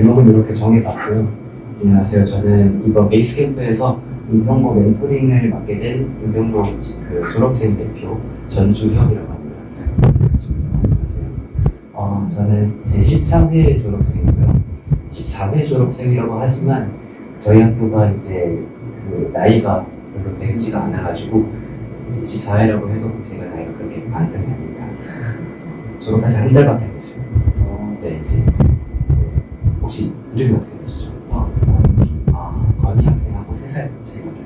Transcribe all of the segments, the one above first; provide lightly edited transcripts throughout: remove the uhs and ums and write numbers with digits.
제목은 이렇게 정해봤고요. 안녕하세요. 저는 이번 베이스캠프에서 은평고 멘토링을 맡게 된 은평고 졸업생 대표 전주형이라고 합니다. 안녕하세요. 저는 제 13회 졸업생이고요. 14회 졸업생이라고 하지만 저희 학교가 이제 나이가 별로 되지가 않아가지고 이제 14회라고 해도 제가 나이가 그렇게 많은 편이 아닙니다. 졸업한 지 한 달밖에 안 됐어요. 네, 이제 혹시 이름이 어떻게 되시죠? 건희 학생하고 3살 차이가 나요.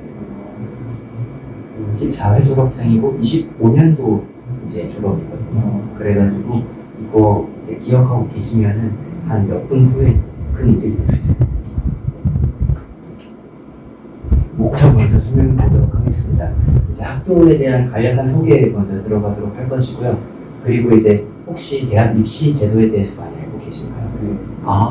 14회 졸업생이고 25년도 이제 졸업이거든요. 그래가지고 이거 이제 기억하고 계시면은 한 몇 분 후에 큰 이득이 될 수 있어요. 목차 먼저 설명드리도록 하겠습니다. 이제 학교에 대한 간략한 소개 먼저 들어가도록 할 것이고요. 그리고 이제 혹시 대학 입시 제도에 대해서 많이 알고 계신가요?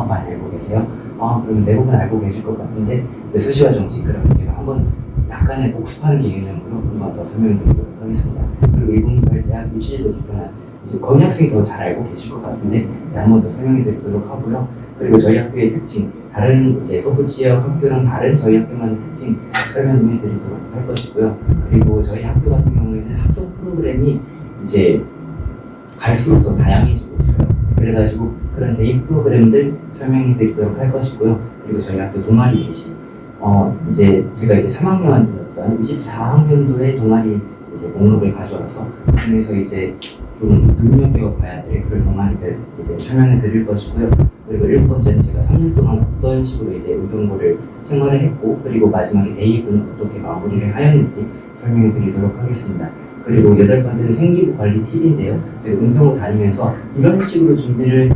많이 알고 계세요? 그러면 대부분 알고 계실 것 같은데 수시와 정식 그러면 제가 한번 약간의 복습하는 개념으로 한번 더 설명드리도록 하겠습니다. 그리고 이분들 대학 입시 제도 비판한 이제 건희 학생이 더 잘 알고 계실 것 같은데 한번 더 설명해드리도록 하고요. 그리고 저희 학교의 특징, 다른 이제 서부 지역 학교랑 다른 저희 학교만의 특징 설명해드리도록 할 것이고요. 그리고 저희 학교 같은 경우에는 학종 프로그램이 이제 갈수록 더 다양해지고 있어요. 그래가지고 그런 대입 프로그램들 설명해드리도록 할 것이고요. 그리고 저희 학교 동아리 예시, 이제 제가 이제 3학년이었던 24학년도에 동아리 이제 목록을 가져와서 그중에서 이제 좀 눈여겨봐야 될 그런 동아리들 이제 설명해 드릴 것이고요. 그리고 7번째는 제가 3년 동안 어떤 식으로 이제 의경고를 생활을 했고, 그리고 마지막에 대입은 어떻게 마무리를 하였는지 설명해 드리도록 하겠습니다. 그리고 8번째는 생기부 관리 팁인데요. 제가 은평을 다니면서 이런 식으로 준비를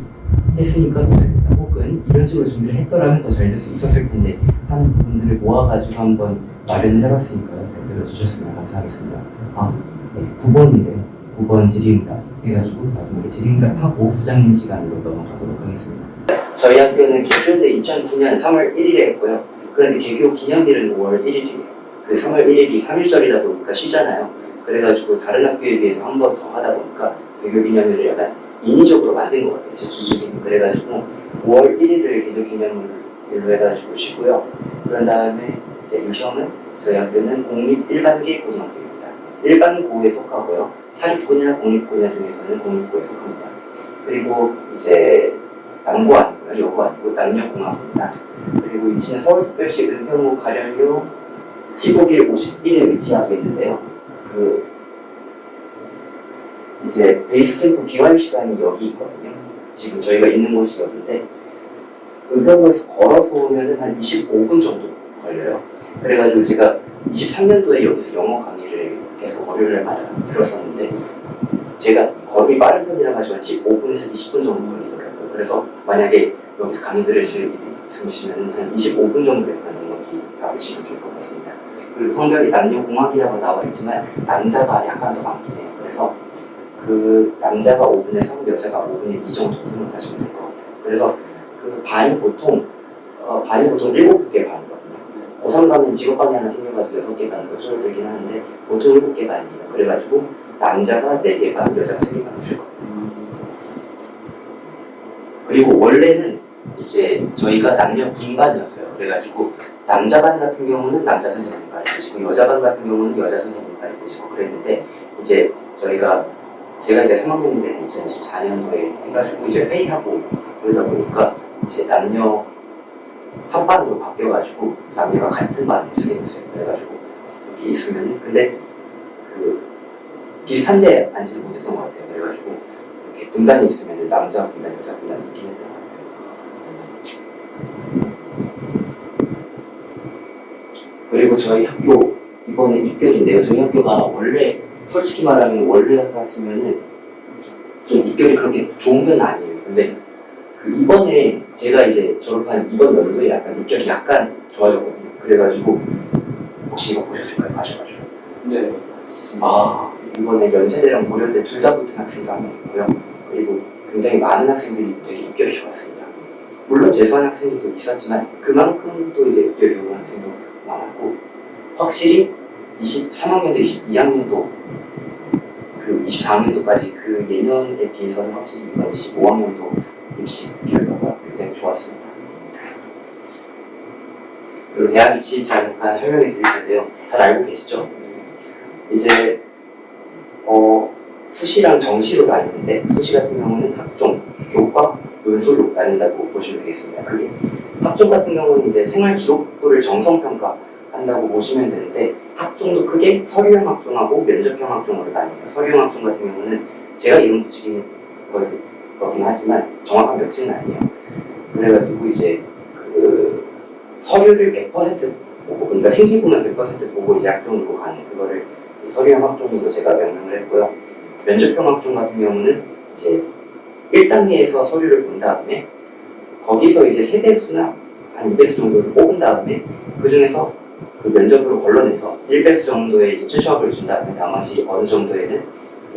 했으니까 더 잘 됐다, 혹은 이런 식으로 준비를 했더라면 더 잘 될 수 있었을 텐데 하는 부분들을 모아가지고 한번 마련을 해봤으니까요. 잘 들어주셨으면 감사하겠습니다. 네, 9번인데요. 9번 질의응답 해가지고 마지막에 질의응답하고 수장님 시간으로 넘어가도록 하겠습니다. 저희 학교는 개교는 2009년 3월 1일에 했고요. 그런데 개교 기념일은 5월 1일이에요. 그 3월 1일이 3일절이다 보니까 쉬잖아요. 그래가지고 다른 학교에 비해서 한 번 더 하다 보니까 개교 기념일을 약간 인위적으로 만든 것 같아요. 제 주중에. 그래가지고 5월 1일을 개교 기념일로 해가지고 쉬고요. 그런 다음에 이제 유형은 저희 학교는 공립 일반계 고등학교입니다. 일반고에 속하고요. 사립고나 공립고냐 중에서는 공립고에 속합니다. 그리고 이제 남고 아니고요. 여고 아니고 남녀공학입니다. 그리고 위치는 서울특별시 은평구 가련로 15길 51에 위치하고 있는데요. 이제 베이스캠프 비활 시간이 여기 있거든요. 지금 저희가 있는 곳이 여기인데 은평구에서 걸어서 오면은 한 25분 정도 걸려요. 그래가지고 제가 23년도에 여기서 영어 강의를 계속 월요일마다 들었었는데 제가 걸음이 빠른 편이라 가지고 한 15분에서 20분 정도 걸리더라고요. 그래서 만약에 여기서 강의 들으실 일이 있으시면 한 25분 정도 약간 능력이 잡으시면 좋을 것 같습니다. 그리고 성별이 남녀공학이라고 나와 있지만 남자가 약간 더 많긴 해요. 그래서 그 남자가 5분의 3, 여자가 5분의 2 정도 생각하시면 될 것 같아요. 그래서 그 반이 보통 7개 반이거든요. 고3 가면 직업반이 하나 생겨가지고 6개 반으로 줄어들긴 하는데 보통 7개 반이에요. 그래가지고 남자가 4개 반, 여자가 3개 반이실 거예요. 그리고 원래는 이제 저희가 남녀 분반이었어요. 그래가지고 남자 반 같은 경우는 남자 선생님이 가르치시고 여자 반 같은 경우는 여자 선생님이 가르치시고 그랬는데 이제 제가 이제 3학년이 된 2024년도에 해가지고 이제 회의하고 그러다 보니까 이제 남녀 합반으로 바뀌어가지고 남녀가 같은 반을 쓰게 됐어요. 그래가지고 이렇게 있으면 근데 비슷한데 앉지는 못했던 것 같아요. 그래가지고 이렇게 분단이 있으면 남자 분단, 여자 분단이 있긴 했던 것 같아요. 그리고 저희 학교 이번에 입결인데요. 저희 학교가 원래 솔직히 말하면 원래 같았으면은 좀 입결이 그렇게 좋은 건 아니에요. 근데 이번에 제가 이제 졸업한 이번 연도에 약간 입결이 약간 좋아졌거든요. 그래가지고 혹시 이거 보셨을까요? 가셔가지고. 네. 이번에 연세대랑 고려대 둘 다 붙은 학생도 한 명 있고요. 그리고 굉장히 많은 학생들이 되게 입결이 좋았습니다. 물론 재수한 학생들도 있었지만 그만큼 또 이제 입결이 좋은 학생도 많았고 확실히 23학년도, 22학년도, 24학년도까지 그 예년에 비해서는 확실히 이번 15학년도 입시 결과가 굉장히 좋았습니다. 그리고 대학 입시 잠깐 설명해 드릴 텐데요. 잘 알고 계시죠? 이제 수시랑 정시로 나뉘는데 수시 같은 경우는 학종, 교과, 논술로 나뉜다고 보시면 되겠습니다. 그게 학종 같은 경우는 이제 생활 기록부를 정성평가 한다고 보시면 되는데 학종도 크게 서류형 학종하고 면접형 학종으로 나뉘어요. 서류형 학종 같은 경우는 제가 이름 붙이긴 거긴 하지만 정확한 명칭은 아니에요. 그래가지고 이제 그 서류를 100% 보고 그러니까 생기부만 100% 보고 이제 학종으로 가는 그거를 이제 서류형 학종으로 제가 명명을 했고요. 면접형 학종 같은 경우는 이제 1단계에서 서류를 본 다음에 거기서 이제 3배수나 한 2배수 정도를 뽑은 다음에 그 중에서 그 면접으로 걸러내서 1배수 정도의 이제 최저학을 준 다음에 나머지 어느 정도에는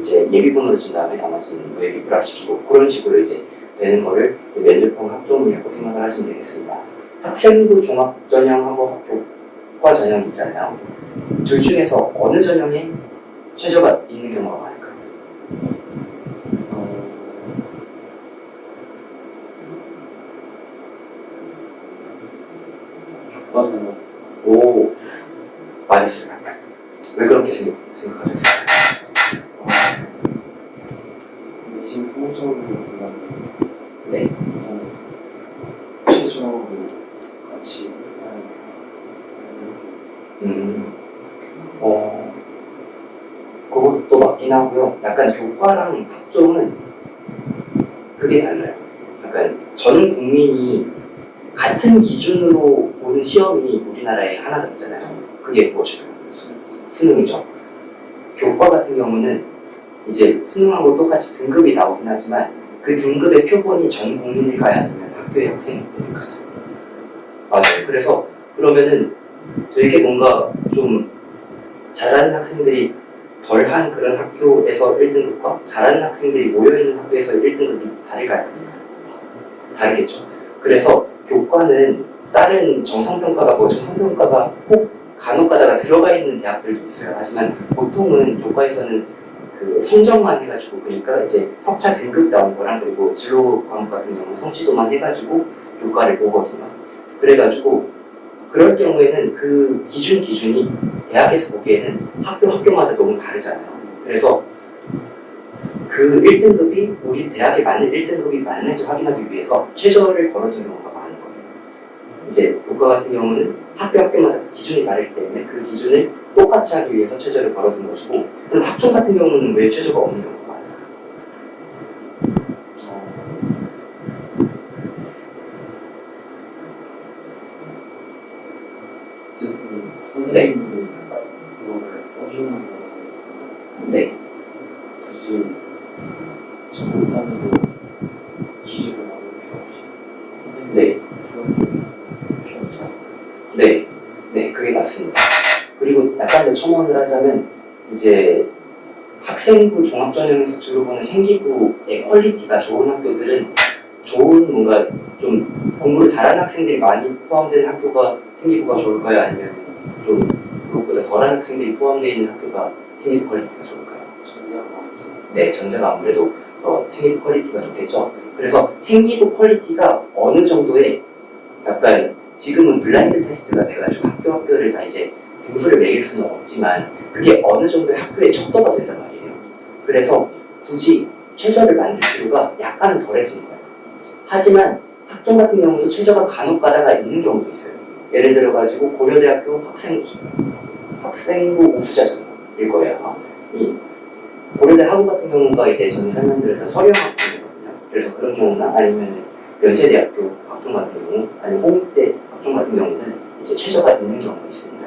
이제 예비번호를 준 다음에 나머지는 예비 불합시키고 그런 식으로 이제 되는 거를 이제 면접형 학종이라고 생각을 하시면 되겠습니다. 학생부 종합 전형하고 교과 전형이 있잖아요. 둘 중에서 어느 전형에 최저가 있는 경우가 많을까요? 맞아요. 오, 맞았습니다. 왜 그렇게 생각하셨어요? 내신 성적으로 보면 네. 최저로 같이 그것도 맞긴 하고요. 약간 교과랑 학종은 그게 달라요. 약간 전 국민이 같은 기준으로 보는 시험이 우리나라에 하나가 있잖아요. 그게 무엇일까요? 수능이죠. 교과 같은 경우는 이제 수능하고 똑같이 등급이 나오긴 하지만 그 등급의 표본이 전 국민일까요? 아니면 학교의 학생들일까요? 맞아요. 그래서 그러면은 되게 뭔가 좀 잘하는 학생들이 덜한 그런 학교에서 1등급과 잘하는 학생들이 모여있는 학교에서 1등급이 다를까요? 다르겠죠. 그래서 교과는 다른 정성평가가 정성평가가 꼭 간혹 가다가 들어가 있는 대학들도 있어요. 하지만 보통은 교과에서는 그 성적만 해가지고 그러니까 이제 석차 등급 나온 거랑 그리고 진로 과목 같은 경우는 성취도만 해가지고 교과를 보거든요. 그래가지고 그럴 경우에는 그 기준이 대학에서 보기에는 학교마다 너무 다르잖아요. 그래서 그 1등급이 우리 대학에 맞는 1등급이 맞는지 확인하기 위해서 최저를 걸어둔 경우가 많은 거예요. 이제 교과 같은 경우는 학교마다 기준이 다르기 때문에 그 기준을 똑같이 하기 위해서 최저를 걸어둔 것이고 그럼 학종 같은 경우는 왜 최저가 없는 경우가 많을까요? 선생님들이 그거를 써주는 거 네. 굳이 전문 단위로 기준을 나눌 필요 없이 네. 선생님들 필요 없잖아. 네. 네, 그게 맞습니다. 그리고 약간 더 첨언을 하자면 이제 학생부 종합전형에서 주로 보는 생기부의 퀄리티가 좋은 학교들은 좋은 뭔가 좀 공부를 잘하는 학생들이 많이 포함된 학교가 생기부가 좋을까요? 아니면 좀 그것보다 덜한 학생들이 포함되어 있는 학교가 생기부 퀄리티가 좋을까요? 전자가 네, 전자가 아무래도 더 생기부 퀄리티가 좋겠죠. 그래서 생기부 퀄리티가 어느 정도의 약간 지금은 블라인드 테스트가 돼가지고 학교를 다 이제 등수를 매길 수는 없지만 그게 어느 정도의 학교의 척도가 된단 말이에요. 그래서 굳이 최저를 만들 필요가 약간은 덜해진 거예요. 하지만 학종 같은 경우도 최저가 간혹 가다가 있는 경우도 있어요. 예를 들어가지고 고려대학교 학생부 우수자전형일 거예요. 이 고려대 학부 같은 경우가 이제 전에 설명드렸던 서류형 학종이거든요. 그래서 그런 경우나 아니면 연세대학교 학종 같은 경우 아니면 홍대 학종 같은 경우는 이제 최저가 있는 경우가 있습니다.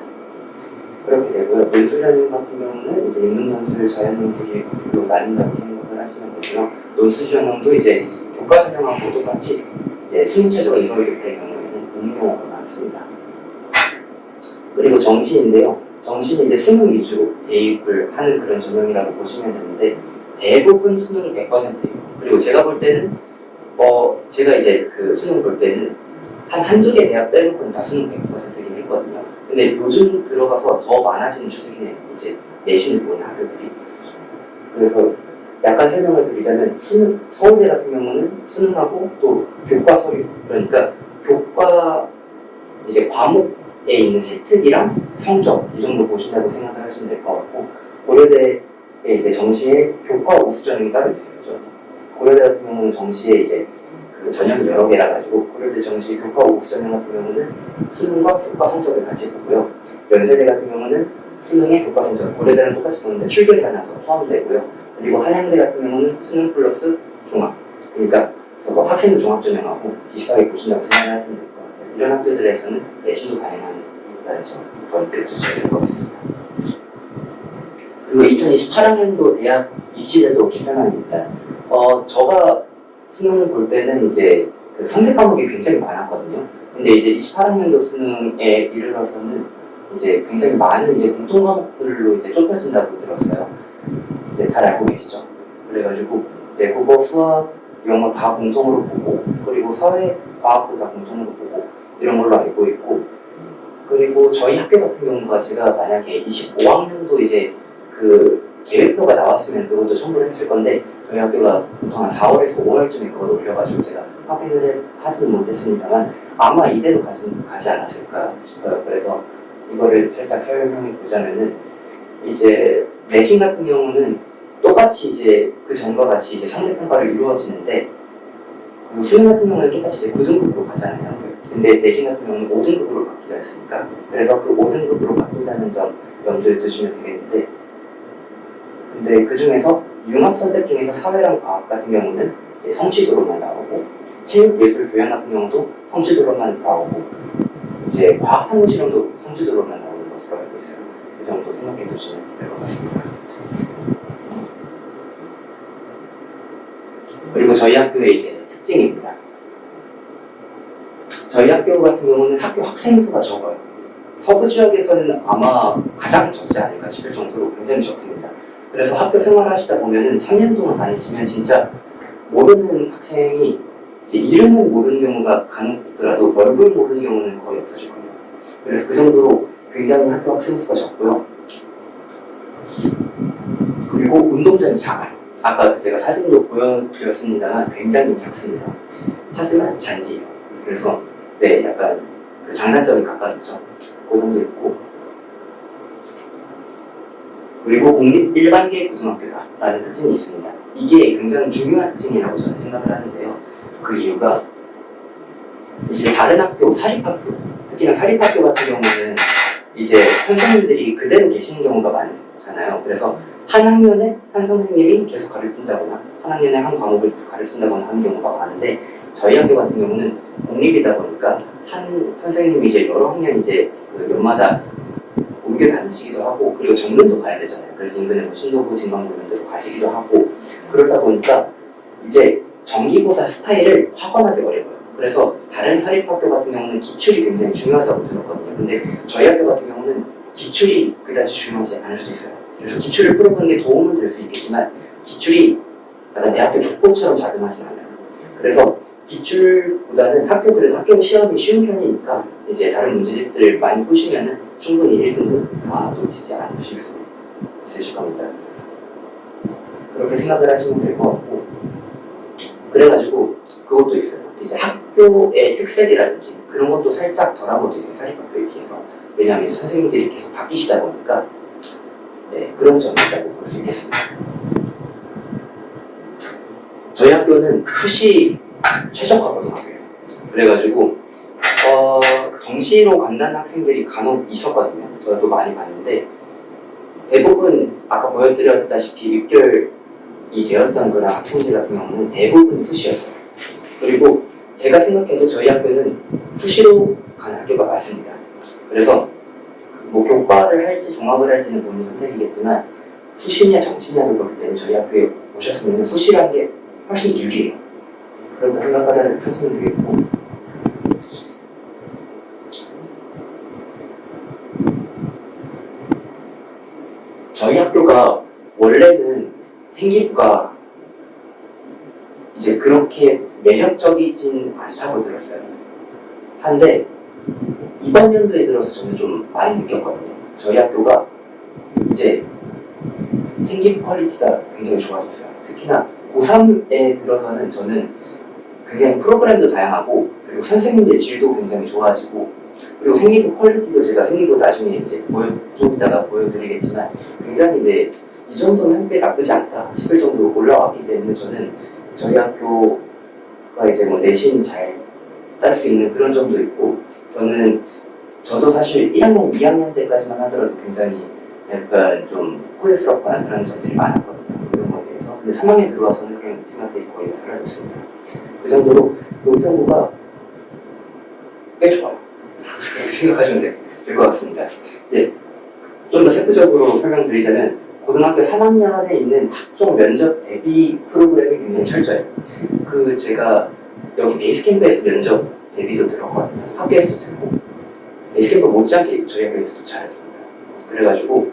그렇게 되고요. 논술전형 같은 경우는 이제 인문논술, 자연논술로 나뉜다고 생각을 하시면 되고요. 논술전형도 이제 교과전형하고 똑같이 이제 수능 최저가 이설이 될 경우에는 있는 경우가 많습니다. 그리고 정시인데요. 정시는 이제 수능 위주로 대입을 하는 그런 전형이라고 보시면 되는데 대부분 수능 100%예요. 그리고 제가 볼 때는 제가 이제 그 수능 볼 때는 한두 개 대학 빼놓고는 다 수능 100%긴 했거든요. 근데 요즘 들어가서 더 많아지는 추세긴 해요. 이제 내신을 보는 학교들이. 그래서 약간 설명을 드리자면 서울대 같은 경우는 수능하고 또 교과 서류 그러니까 교과 이제 과목 있는 세특이랑 성적 이 정도 보신다고 생각을 하시면 될 것 같고, 고려대에 이제 정시에 교과 우수 전형이 따로 있어요. 고려대 같은 경우는 정시에 이제 그 전형이 여러 개라 가지고 고려대 정시 교과 우수 전형 같은 경우는 수능과 교과 성적을 같이 보고요. 연세대 같은 경우는 수능의 교과 성적, 고려대랑 똑같이 보는데 출결이 하나 더 포함되고요. 그리고 한양대 같은 경우는 수능 플러스 종합, 그러니까 저거 학생부 종합 전형하고 비슷하게 보신다고 생각을 하시면 될 것 같아요. 이런 학교들에서는 내신도 반영하는 점, 그건 기억해주셔야 될 것 같습니다. 그리고 2028학년도 대학 입시제도 개편안입니다. 제가 수능 볼 때는 이제 그 선택 과목이 굉장히 많았거든요. 근데 이제 28학년도 수능에 이르러서는 이제 굉장히 많은 이제 공통 과목들로 이제 좁혀진다고 들었어요. 이제 잘 알고 계시죠? 그래가지고 이제 국어, 수학, 영어 다 공통으로 보고, 그리고 사회, 과학도 다 공통으로 보고 이런 걸로 알고 있고, 그리고 저희 학교 같은 경우가 제가 만약에 25학년도 이제 그 계획표가 나왔으면 그것도 첨부를 했을 건데, 저희 학교가 보통 한 4월에서 5월쯤에 그걸 올려가지고 제가 확인을 하지는 못했습니다만 아마 이대로 가지 않았을까 싶어요. 그래서 이거를 살짝 설명해 보자면은, 이제 내신 같은 경우는 똑같이 이제 그 전과 같이 이제 상대평가를 이루어지는데, 그 수능 같은 경우는 똑같이 이제 9등급으로 가잖아요. 근데 내신 같은 경우는 5등급으로 바뀌지 않습니까? 그래서 그 5등급으로 바뀐다는 점 염두에 두시면 되겠는데, 근데 그 중에서 융합 선택 중에서 사회랑 과학 같은 경우는 이제 성취도로만 나오고, 체육, 예술, 교양 같은 경우도 성취도로만 나오고, 이제 과학 탐구 실험도 성취도로만 나오는 것으로 알고 있어요. 이 정도 생각해 두시면 될 것 같습니다. 그리고 저희 학교의 이제 특징입니다. 저희 학교 같은 경우는 학교 학생 수가 적어요. 서부 지역에서는 아마 가장 적지 않을까 싶을 정도로 굉장히 적습니다. 그래서 학교 생활 하시다 보면은 3년 동안 다니시면 진짜 모르는 학생이 이제 이름은 모르는 경우가 간혹 있더라도 얼굴 모르는 경우는 거의 없으실 거예요. 그래서 그 정도로 굉장히 학교 학생 수가 적고요. 그리고 운동장이 작아요. 아까 제가 사진도 보여드렸습니다만 굉장히 작습니다. 하지만 잔디예요. 그래서 네, 약간 그 장단점이 가까이 있죠. 그 정도 있고, 그리고 공립 일반계 고등학교다라는 특징이 있습니다. 이게 굉장히 중요한 특징이라고 저는 생각을 하는데요. 그 이유가 이제 다른 학교, 사립학교, 특히나 사립학교 같은 경우는 이제 선생님들이 그대로 계시는 경우가 많잖아요. 그래서 한 학년에 한 선생님이 계속 가르친다거나 한 학년에 한 과목을 가르친다거나 하는 경우가 많은데, 저희 학교 같은 경우는 공립이다 보니까 한 선생님이 이제 여러 학년 이제 그 연마다 옮겨 다니시기도 하고, 그리고 정근도 가야 되잖아요. 그래서 인근에 뭐 신도부, 진광구 이런 데도 가시기도 하고, 그러다 보니까 이제 정기고사 스타일을 확언하기 어려워요. 그래서 다른 사립학교 같은 경우는 기출이 굉장히 중요하다고 들었거든요. 근데 저희 학교 같은 경우는 기출이 그다지 중요하지 않을 수도 있어요. 그래서 기출을 풀어보는 게 도움은 될 수 있겠지만 기출이 약간 내 학교 족보처럼 자그마진 않아요. 그래서 기출보다는 그래도 학교 시험이 쉬운 편이니까 이제 다른 문제집들을 많이 푸시면은 충분히 1등급 다 놓치지 않으실 수 있으실 겁니다. 그렇게 생각을 하시면 될 것 같고, 그래가지고 그것도 있어요. 이제 학교의 특색이라든지 그런 것도 살짝 덜한 것도 있어요. 사립학교에 비해서. 왜냐하면 이제 선생님들이 계속 바뀌시다 보니까 네, 그런 점이 있다고 볼 수 있겠습니다. 저희 학교는 수시 최적화 고등학교예요. 그래가지고 정시로 간다는 학생들이 간혹 있었거든요. 저도 많이 봤는데 대부분 아까 보여드렸다시피 입결이 되었던 그런 학생들 같은 경우는 대부분이 수시였어요. 그리고 제가 생각해도 저희 학교는 수시로 가는 학교가 맞습니다. 그래서 뭐 교과를 할지 종합을 할지는 본인 선택이겠지만 수시냐 정시냐를 볼 때는 저희 학교에 오셨으면 수시라는 게 훨씬 유리해요. 그렇다 생각을 하시면 되겠고, 저희 학교가 원래는 생기부가 이제 그렇게 매력적이진 않다고 들었어요. 한데 이번 연도에 들어서 저는 좀 많이 느꼈거든요. 저희 학교가 이제 생기부 퀄리티가 굉장히 좋아졌어요. 특히나 고3에 들어서는 저는 굉장히 프로그램도 다양하고, 그리고 선생님들 질도 굉장히 좋아지고, 그리고 생기부 퀄리티도 제가 생기부 나중에 이제 좀 이따가 보여드리겠지만 굉장히 이 정도면 꽤 나쁘지 않다 싶을 정도로 올라왔기 때문에 저는 저희 학교가 이제 뭐 내신 잘 딸 수 있는 그런 점도 있고 저도 사실 1학년, 2학년 때까지만 하더라도 굉장히 약간 좀 후회스럽거나 그런 점들이 많았거든요. 이런 거에 대해서. 근데 3학년 들어와서는 그런 생각들이 거의 다 사라졌습니다. 그 정도로 노평구가 꽤 좋아요. 그렇게 생각하시면 될 것 같습니다. 이제 좀 더 세부적으로 설명드리자면 고등학교 3학년에 있는 학종 면접 대비 프로그램이 굉장히 철저해요. 제가 여기 베이스캠프에서 면접 대비도 들었거든요. 학교에서도 들고 베이스캠프 못지않게 저희 학교에서도 잘해줍니다. 그래가지고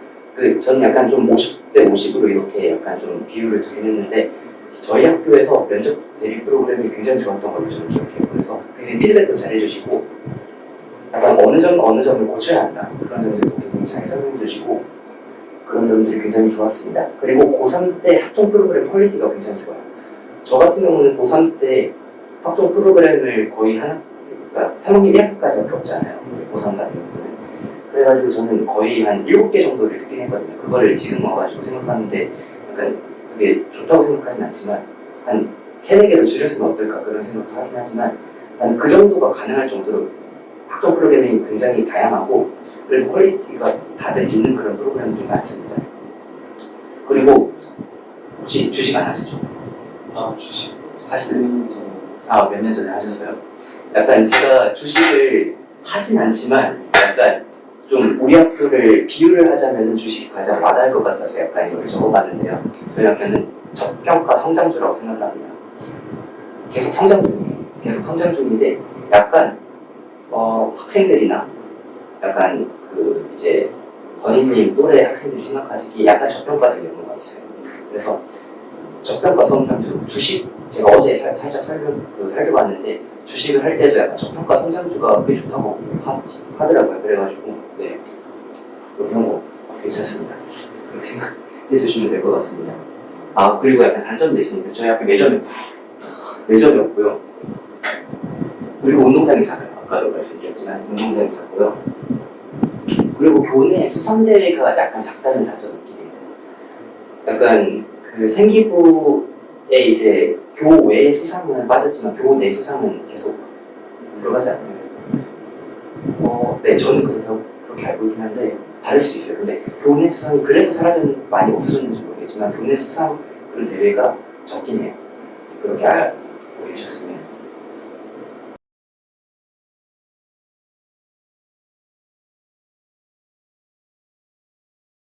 저는 약간 좀 50대 50으로 이렇게 약간 좀 비율을 두긴 했는데 저희 학교에서 면접 대비 프로그램이 굉장히 좋았던 걸로 저는 기억해요. 그래서 굉장히 피드백도 잘해주시고 약간 어느 점을 고쳐야 한다 그런 점들도 굉장히 잘 설명해 주시고 그런 점들이 굉장히 좋았습니다. 그리고 고3 때 학종 프로그램 퀄리티가 굉장히 좋아요. 저 같은 경우는 고3 때 학종 프로그램을 거의 그러니까 3학년 1학기까지밖에 없잖아요. 고3 같은 경우는. 그래가지고 저는 거의 한 7개 정도를 듣긴 했거든요. 그거를 지금 와가지고 생각하는데 약간 그게 좋다고 생각하진 않지만 한 3, 4개로 줄였으면 어떨까 그런 생각도 하긴 하지만 난 그 정도가 가능할 정도로 학종 프로그램이 굉장히 다양하고 그래도 퀄리티가 다들 있는 그런 프로그램들이 많습니다. 그리고 혹시 주식 안 하시죠? 주식 하시나요? 몇 년 전에 몇 년 전에 하셨어요? 약간 제가 주식을 하진 않지만 약간 좀 우리 학교를 비유를 하자면은 주식이 가장 와닿을 것 같아서 약간 이렇게 적어봤는데요. 저희 학교는 저평가 성장주라고 생각을 합니다. 계속 성장 중이에요. 계속 성장 중인데 약간 학생들이나 약간 이제 권희님 또래 학생들이 생각하시기에 약간 저평가된 경우가 있어요. 그래서 저평가 성장주 주식 제가 어제 살짝 살펴봤는데 주식을 할 때도 약간 저평가 성장주가 꽤 좋다고 하더라고요. 그래가지고 그런 거 괜찮습니다. 그렇게 생각해 주시면 될 것 같습니다. 그리고 약간 단점도 있습니다. 저희 학교 매점이 없고요. 그리고 운동장이 작아요. 아까도 말씀드렸지만 운동장이 작고요. 그리고 교내 수상대회가 약간 작다는 단점이 있긴 해요. 약간 생기부에 이제 교외 수상은 빠졌지만 교내 수상은 계속 들어가지 않나요? 네, 저는 그렇게 알고 있긴 한데 다를 수도 있어요. 근데 교내 수상이 그래서 많이 없어졌는지 모르겠지만 교내 수상 그런 대회가 적긴 해요. 그렇게